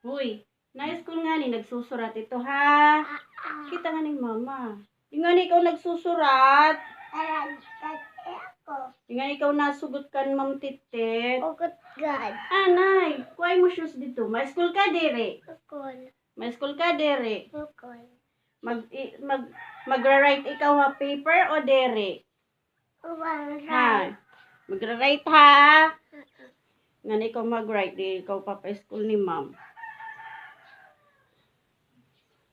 Uy, na-school nga ni nagsusurat ito ha. Kita nga ni mama. Yung nga ni ikaw nagsusurat. Yung nga ni ikaw nasugot kan Ma'am Titit. Ugot God. Anay, kuhay mo shoes dito. May school ka dire. Ukol. May school ka dire. Ukol. Magra-write ikaw ha paper o dire? Uwang Ha. Magra-write ha. Nga ni ikaw mag-write di ikaw papa-school ni ma'am.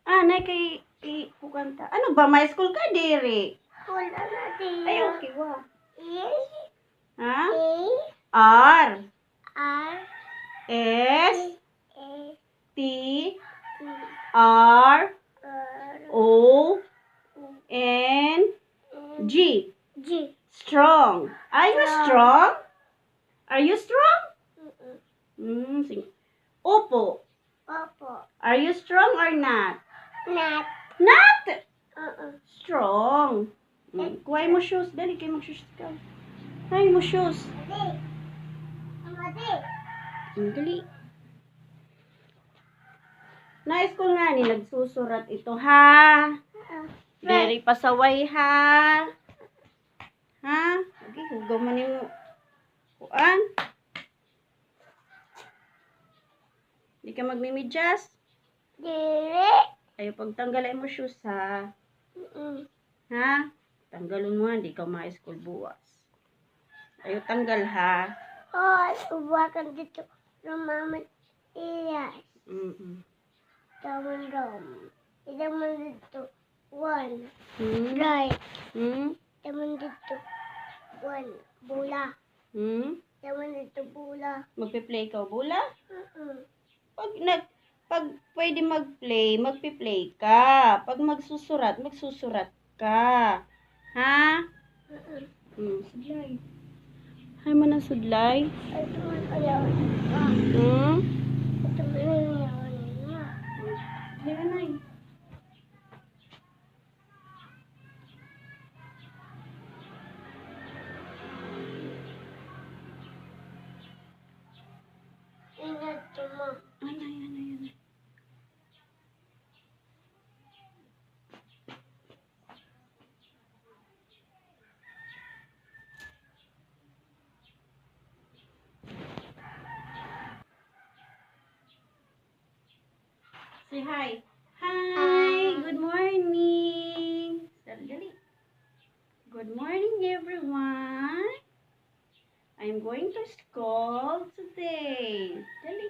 Anay kay kukanta. Ano ba? May school ka dire? Wala na din. Ay, okay, wa. Ha? A. R. R. S. A. T. R. R. O. N. G. G. Strong. Are you strong? Are you strong? Sing. Opo. Opo. Are you strong or not? Not. Not strong. Kuhay mo shoes. Dali kayo mag-shoes ka. Kuhay mo shoes. Madi. Madi. Dali. Na-school nga ni nagsusurat ito ha. Very pasaway ha. Ha? Okay, hugaw man yung kuan. Hindi ka magmimidyas. Dire. Ayaw pagtanggalin mo shoes ha. Ha? Tanggalon mo, hindi ka ma-school buwas. Ayaw tanggal ha. Uwakan dito. Rumaman iyas. Taman rom. Itaman dito. One. Right. Taman dito. One. Bula. Taman dito bula. Magpe-play ka, bula? Pag pwede mag-play, magpe-play ka. Pag magsusurat ka. Ha? Sudlay. Hay mo ng sudlay? Ito man ayaw. Ito man ayaw niya. Hindi na. Ingat mo. Anay. Say hi. Hi. Good morning. Dali. Good morning, everyone. I'm going to school today. Dali.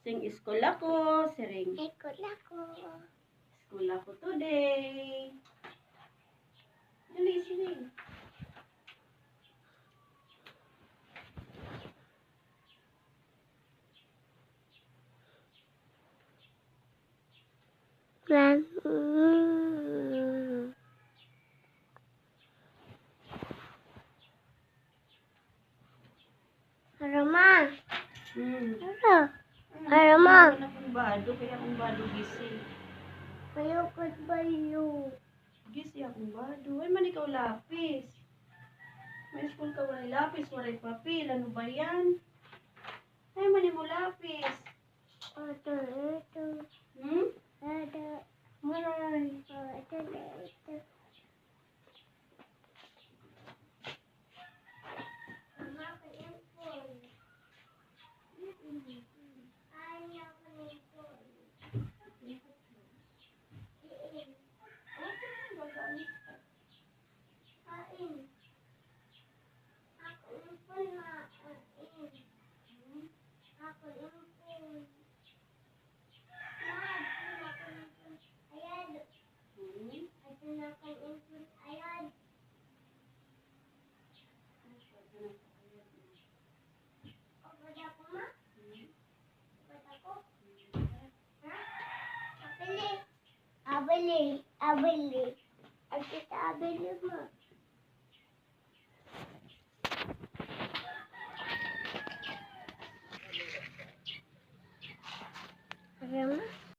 Sing school ako. Siring. Ikot ako. School ako today. Dali, siring. Arama. Arama. Kaya akong bado gising. Mayukot ba yun? Gising akong bado. Ay man ikaw lapis. May school ka wala lapis, wala papel. Ano ba yan? Ay man mo lapis. Ito. Ito. Maray. Ito. Abili. Kita abili mo. Arama.